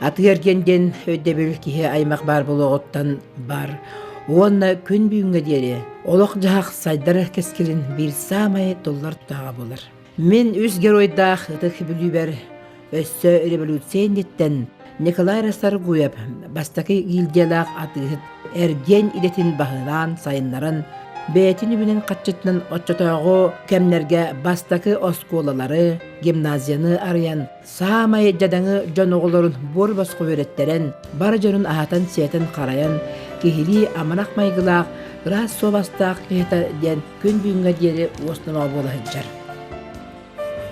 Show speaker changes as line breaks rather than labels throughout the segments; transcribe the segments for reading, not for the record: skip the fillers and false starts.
Атыгергенден өйдебіл кихе аймақ бар болуғыттан бар. Онна күн бүйінге дері. Олық жағақ сайдар кескілін бір самай $1 тұтаға болыр. Мен үз геройдақ ұтық білібер өссі революциянеттен Николай Расаргуев бастақы гилдиялақ атығыт әрген идетін бағынан сайынларын бәйтін үбінен қатчытынан отчатағы кәмнерге бастақы осколалары, гимназияны арыян, самай жадаңы жон оғыларын бор басқы өреттерін, бар жонын ағатан сиятын қараян, кехили аманақ майғылақ, ғырас собастақ кехета ден күн бүйінге дері осынама болы жар.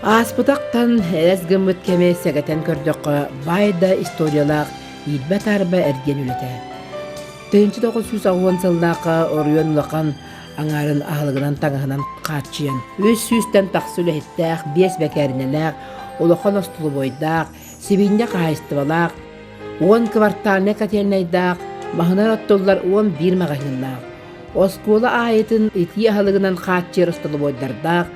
Аспытақтан әрәз гымыт кеме сәгәтен көрдіқі байда историялақ илбәт арба әрген үлеті. 1990 сыллақы орыйон ұлақан аңарын ағылығынан таңығынан қатшыян. Өз сүйістен тақсылы хеттәқ, бес бәкәрінеләқ, олықын остылы бойдақ, себейінде қағайыстывалақ, 10 кварталіне кәтелінайдақ, мағынар оттолар 11 мағайынлақ. Осколы айытын ити ағылығынан қатшыр остылы бойдардақ,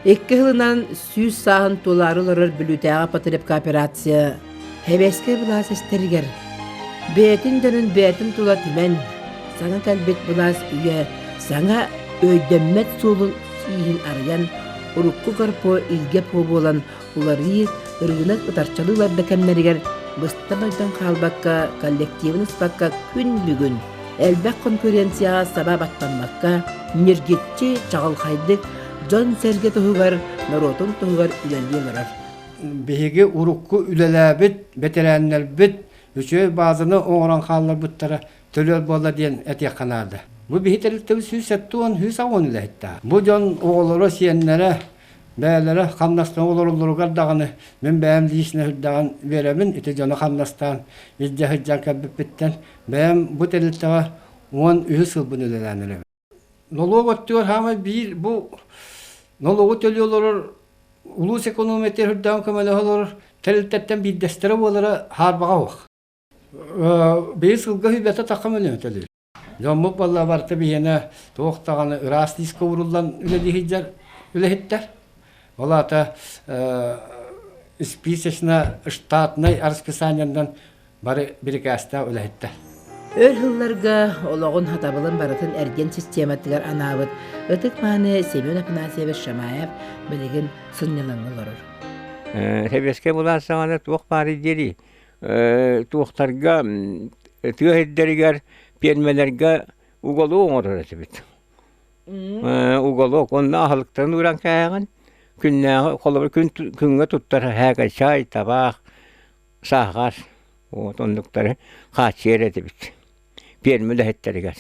2 ғылынан сүйіс сағын толарылырыр бүлітәға патырып кооперация. Хәбеске бұлас істергер. Бәтін дөнін бәтін тұла түмен. Саңа кәлбет бұлас үйе. Саңа өйдеммет солын сиhin арыян, урукку гарпо илге по болан улары ыргынак ытарчалылар да кәммәрігер бұстан ойдан қалбаққа, коллективін ұспаққа күн бүгін. Әлбәк конкуренцияға сабап аттанмаққа, нергетчі чағылқайдық, жон сәрге тұғығар, наротын тұғығар үләлгелерар.
Беге урукку үләләбіт, бетерәннәр біт, үші базыны оңыран қалылар бұттара төлел бола дейін әтек қанады. Bu bihiterlikte süsettuğun hüsavun ile hatta. Bu can oğulları siyenlere, beylere kanlastan oğulları gardağını ben beğendiğisine hüddağın veremin, iti canı kanlastan, bizce hüccan kabip bitten, ben bu telikte 13 yıl bunu ödelenim. Nolog öttüyor ama bir bu nologu tölüyorlar, ulus ekonometri hüddağın kömeli olur, telikten bir destere oğulları harbağa vak. Bir yılga hübbete takım ölüyor tölüyor. Jomuk valla varta biyene toğuktağını ıras disko vuruldan ülehitler. Ola da ispisesine ştatnay arspesaniyandan bari birikasta ülehitler.
Ör hıllarga olağın hatabılın baratın ergen sistematigar anavıt, ötük mani Semyon Afanasyeviç Şamayev biligin sınyalanı olurur.
Hebeske bulan sağana tuğuk bari deri. Tuğuktarga tüğ edderiger Pelmelerge ugolu oğurur bit. Ugolu onunla ahılıktan uğran kayağın. Künge tuttar həqə çay, tabaq, sağar. Onlukları qaçıyer bit. Pelmeli hetteri gəl.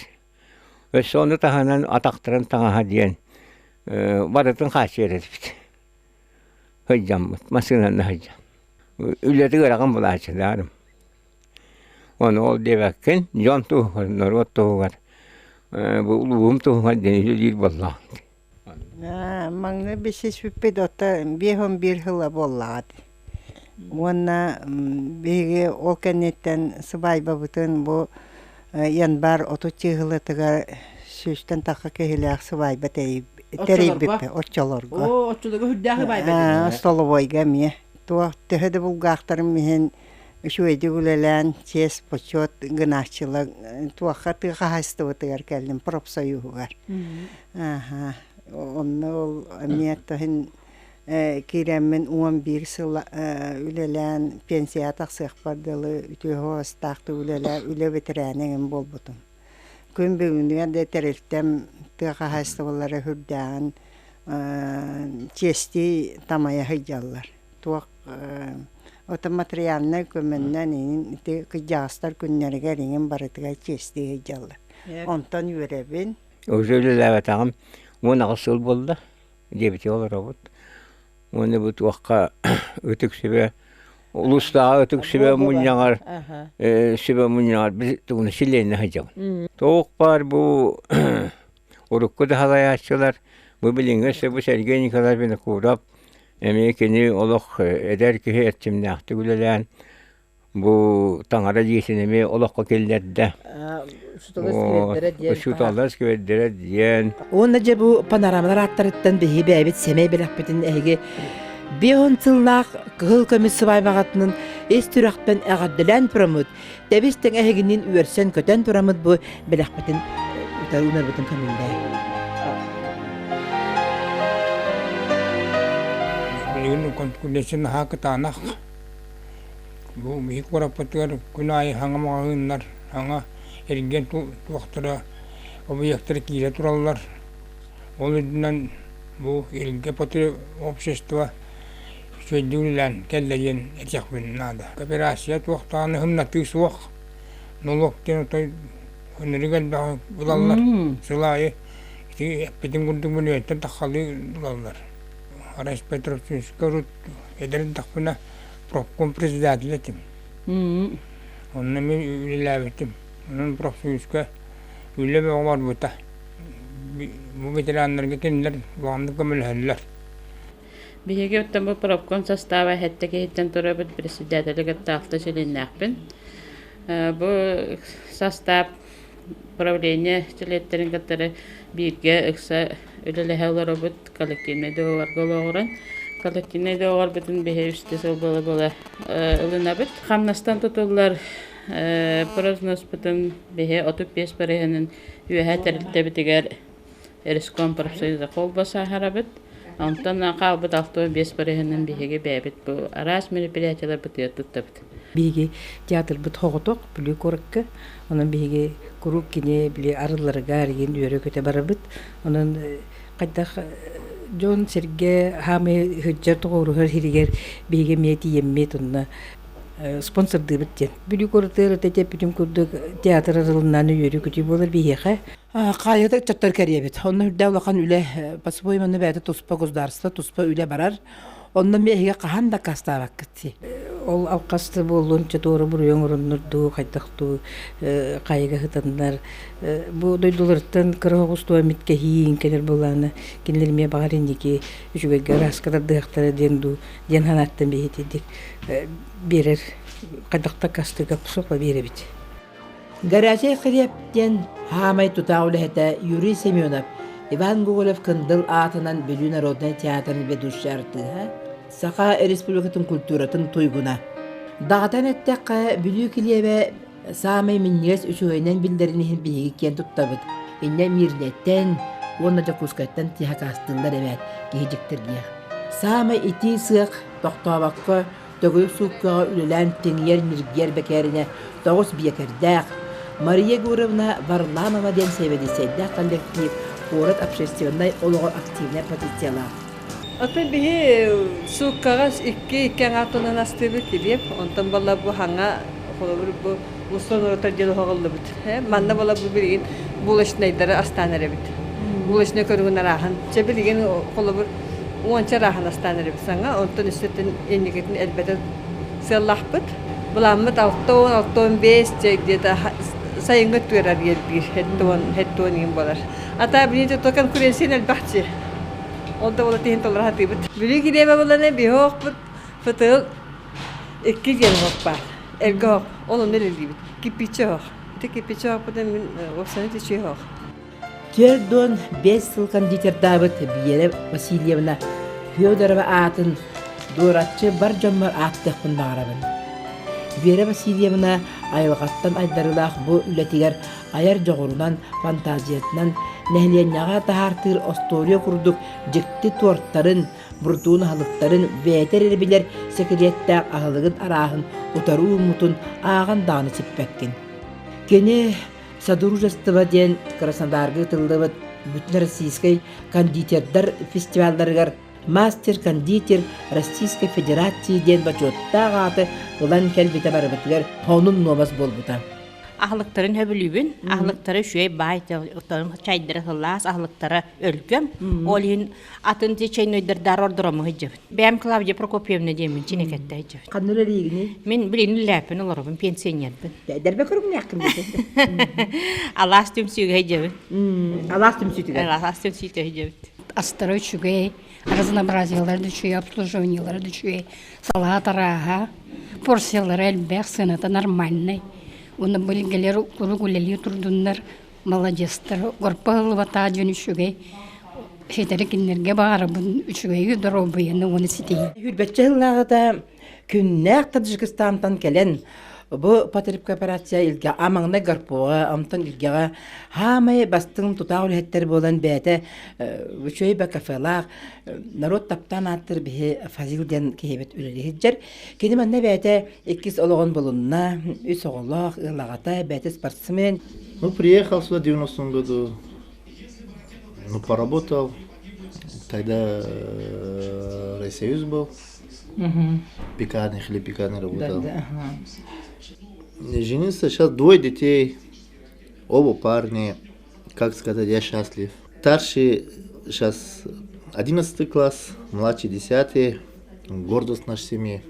Össe onu tahanan ataqtıran tağa diyen varatın qaçıyer bit. Hıccam bit, masınanlı hıccam. Ületi qırağın bulaşılarım. Onu ol devekken, jon tuğur, norot tuğur. Bu uluğum tuğur denizli değil vallahi.
Mağna bir şey süpet otta, bir hıla bolladı. Ona bir o kennetten sıvayba bütün bu yanbar 30 hıla tıgar süsten takı kehilak sıvayba teribbipe, otçalarga.
O otçalarga hüddəği bayba.
Stolu boyga miye. Tuğ tühüdü bulgaqtarım mihin. Şu edilelen çes poçot gınaççılık tuğaqa tığa hastı geldim propsoyu var. Aha. Onu amiyatın kiremin 11 yıl ülelen pensiya taqsıq bardalı ütü hostaqtı ülele üle veteranın bol butum. Gün bugününe de tereltem tığa hastaları hürdağın çesti tamaya hıcallar. Tuğ Ota materialına kömenden iti kıcağıstar günlerine ringen baratıga çestiği callı. Ondan yürebin.
Özürlü evet ağam. Ona asıl buldu. Debiti olur robot. Onu bu tuğakka ötük sibe. Ulusdağı ötük sibe munyanar. Sibe munyanar. Biz bunu sileyine hacam. Tuğuk var bu. Urukku da halaya açıyorlar. Bu bilingese bu sergeni kadar beni kurap. Emekini oluk eder ki ettim nähti gülelen bu tangara jisinemi olukka kellerde. Şutalar skevdere diyen.
Onunca bu panoramalar attarıttan bihi bäbit semey bir rahmetin ehge Беон цыллақ кығыл көмі сыбай бағатының ес түрақтан әғадділән пұрамыд, дәбестің әхегінен үйерсен көтен пұрамыд бұ біләқпетін ұтаруынар бұтын көмінде.
Bilgin konkulesин hak tanah. Bu bir korapatlar kunay hangama hınlar hanga ergen tuaqtara obyektler kire turallar. Onundan bu ergen patı общество söylediğinden kelleyen etkabın nada. Kooperasyon tuaqtanı hımna tüsuaq. Nolokten otoy önerigen daha bulallar. Sılayı işte betim gundum bunu etten takhalı bulallar. Aras Petrovич Karut ederin takpına profkom prezidentletim. Onunla ben üyelevetim. Onun profsiyonska üyeleme var burada. Bu veteranlarga kendiler bağımlı kömülherler.
Биһиге оттан бу профком состава хеттеге хиттен турабыт председателиге тафта жилиннахпин. Бу состав правление жилеттерин каттары бирге ыкса үлелехелер обут коллективный договор голооран. Коллективный договор бүтүн биһи үстесел бола ылынабыт. Хамнастан тутуллар прознос бүтүн биһи 35 парыһынын үөһэ терилтебитигер Эриском профсоюза кол баса харабыт. Онтон калбыт 65 парыһынын биһиге бэбит бу арас мероприятиялар бүтүөт туттабыт.
Биги театр бут хоготок бүлү коракка, онун биги курук кине били арыларга арген үйрө көтө барабыт. Онун кайдах Жон Серге хаме хөҗҗәр тогырыр хиригер биге мети еммет онна спонсор дыбыт ден. Бүлү корактер тетеп бүтүн күрдүк театр арылынан үйрө көтө болор биге. Кайыда чаттар керебит. Онун дәвлакан үле пасбой маны бәте туспа государство туспа үле барар. Ondan bir kahanda kasta vakti. Ol alqasты болунча doğru buraya orunurdu, kaytaktı, kayıga hıtanlar. Bu doydulurdan kırağustuğa mitke hiyin keler bolağına. Kendilerime bağırın ki, üçüge garas kadar dağıqtara dendu, den hanattan behitedik. Birer kaytakta kastı kapsokla birebit. Garajay kıriyapten hamay tutağılı heta Yuri Semyonov. Иван Гоголев кындыл атынан Бөлүү народный театрын ведущарты. Сақа республикатын культуратын туйгуна. Дағатан әттәққа Бөлүү килебе самай миннес үшөйнен билдерінен биһиги кен туттабыт. Инне мирнеттен, онна жакускаттан тихакастылар эмет кехижиктердия. Самай ити сык тоқтабаққа төгөй суққа үлелән теңер миргер бекеріне тоғыз биекердәқ. Мария Гуровна Варламова ден севедесейді коллектив город общественной олого активная позиция.
Аты бихи суккагас икки аңатынан астыбы килеп, онтан бала бу ханга холобур бу устонорта жел хоголду бит. Манна бала бу билген булашнайдары астанары бит. Булашны көргөн арахан, че билген холобур онча рахан астанары бит. Саңа онтан үстөтен эннигетин элбете селлахпыт. Буламмыт 6-5 где-то сайынгы турар елбир хеттон ин болар. Ата бинете то конкуренциянын элбахчы. Онда бола тен толар хатыбыт. Бүлү киребе боланы бихокпут фытыл 2 жыл хокпар. Элгок онун элелибит. Кипичок. Кипичок потом осаны течок.
Кердон 5 жыл кондитер Давыд Вера Васильевна Фёдорова атын дуратчы бар жоммар аттыкпын барабын. Вера Васильевна айылғаттан айдарылақ бұ үлетігер аяр жоғырынан фантазиятынан нәхленяға тахартыр остория күрдік жікті туарттарын, бұртуын халықтарын бәйтер әрбілер секреттәк ағылығын арағын ұтару ұмытын аған даны сіппәккен. Кені Содружество ден Краснодарғы тылдыбыт бүтін российской кондитердар фестивалдарығар мастер-кондитер Российской Федерации ден бачоттағы аты ұлан кәлбеті барыбытығар қонын номас болбыта.
Ahlıkların höbülübün, ahlıkları şöyle bayta, çaydırı hıllas, ahlıkları ölgüm. Olin atın çayın öyderdar orduramı hıcıbın. Ben Klavya Prokopyevna demin çinekette hıcıbın.
Kanıra ligini?
Men bilin läpin olarım, pensionyatbın.
Derbe kırım yakın dedi.
Alastım sügü hıcıbın.
Alastım sütü.
Alastım sügü hıcıbın.
Остройчугей, разнообразиялар düşüyor, обслуживаниялар düşüyor, салат раха, порциялар элбэх, сыната нормальный. Оны білгелер куру гулели турдундар, молодецтар, горпа хылвата жөнүшүгей, Шетері киннерге бағарабын үчүгейі дұробыйыны оны сетейін.
Хүрбетче хыллағыда күннәк Таджикистантан келен бу патерип кооперация илге амаңна гарпуга амтан илгега хамай бастың тута үлеттер болан бәте үчөй бә кафелаг народ таптан аттыр бе фазилден кебет үлелехиджер кенеменне бәте иккис ологон болунна үс оголох ылагата бәте спортсмен.
Ну, приехал сюда в 90-м году, ну, поработал, тогда Россоюз был, пекарный, хлеб пекарный работал. Женился, сейчас 2 детей, оба парни, как сказать, я счастлив. Старший сейчас 11 класс, младший 10, гордость нашей семьи.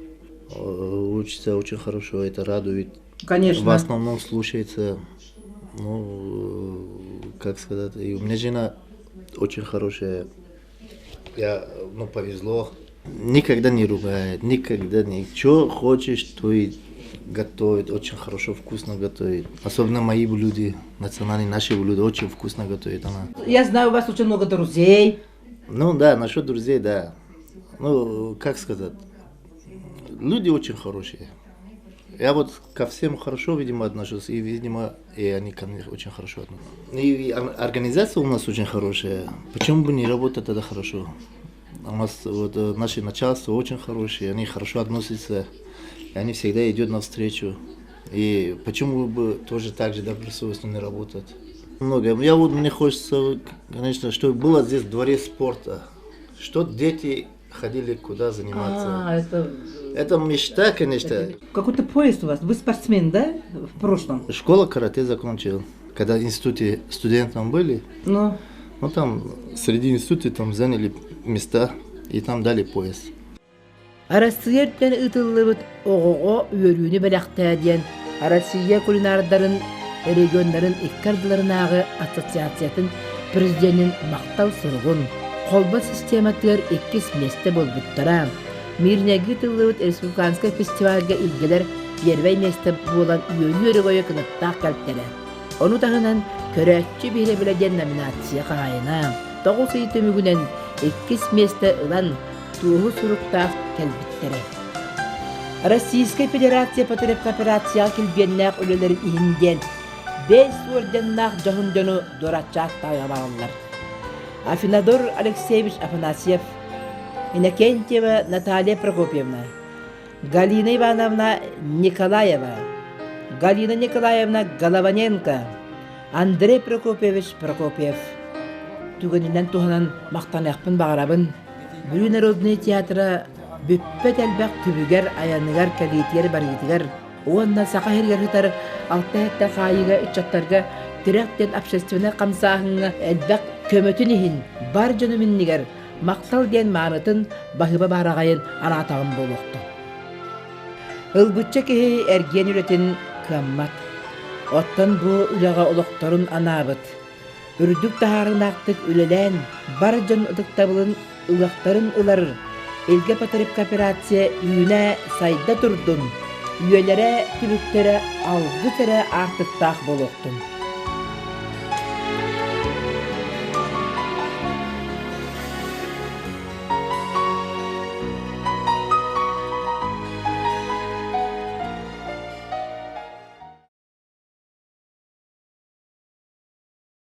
Учится очень хорошо, это радует.
Конечно.
В основном слушается, ну, как сказать, и у меня жена очень хорошая, ну, повезло. Никогда не ругает, никогда не... Что хочешь, то и готовит, очень хорошо, вкусно готовит. Особенно мои блюда, национальные наши блюда, очень вкусно готовит она.
Я знаю, у вас очень много друзей.
Ну да, насчет друзей, да. Ну, как сказать, люди очень хорошие. Я вот ко всем хорошо, видимо, отношусь, и, видимо, и они ко мне очень хорошо относятся. И организация у нас очень хорошая. Почему бы не работать тогда хорошо? У нас вот наши начальства очень хорошие, они хорошо относятся, и они всегда идут навстречу. И почему бы тоже так же добросовестно не работать? Много. Мне хочется, конечно, чтобы было здесь дворец спорта, что дети ходили куда заниматься. Это мечта, конечно.
Какой-то поезд у вас. Вы спортсмен, да? В прошлом.
Школа карате закончил. Когда в институте студентом были,
Ну,
там среди института там заняли места и там дали пояс.
Россияден ытыллыбыт оғоға үйөрүүнү бәләқтәден Россия кулинардарын региондарын иккардыларынағы ассоциациятын президентин мақтал сұрғын қолба систематыр 2 месте болбуттара. Мирнеги тыллыбыт республиканская фестивальга илгелер первой месте болан үйөнү өрөгөйө кынаттақ кәлттері. Оны тағынан көрәтчі бейре білеген номинация қағайына. 9 үйтімігінен 2 месте ылан туғы сұруқтақ кәлбіттері. Российская Федерация патерип кооперация келбеннәк өлелерін иінден 5 орденнақ жағындыны доратчақ тағабағынлар. Афинадор Алексеевич Афанасьев, Иннокентьева Наталья Прокопьевна, Галина Ивановна Николаева, Галина Николаевна Голованенко, Андрей Прокопьевич Прокопьев. Түгенінен туғанан мақтанақпын бағарабын. Бүрі народный театры бүппет әлбәқ түбігер, аяныгар, кәлетер, баргетігер. Оғанна сақа хергер алта-әтті қайыға, үтчаттарға, тіректен общественне қамсағыңа әлбәқ көмөтін ехін, бар жөніміннігер, мақтал ден мағынытын бағыба барағайын анатағын болуқты. Үлбүтче кеге әрген үлетін кыммат. Оттан бұ үліға олықтарын анабыт. Үрдік тағарынақтық үлелән, бар жон ұдықтабылын ұлақтарын ұлар. Елге патерип кооперация үйіне сайда тұрдын. Үйелері түбіктері алғы тәрі артықтақ болуқтын.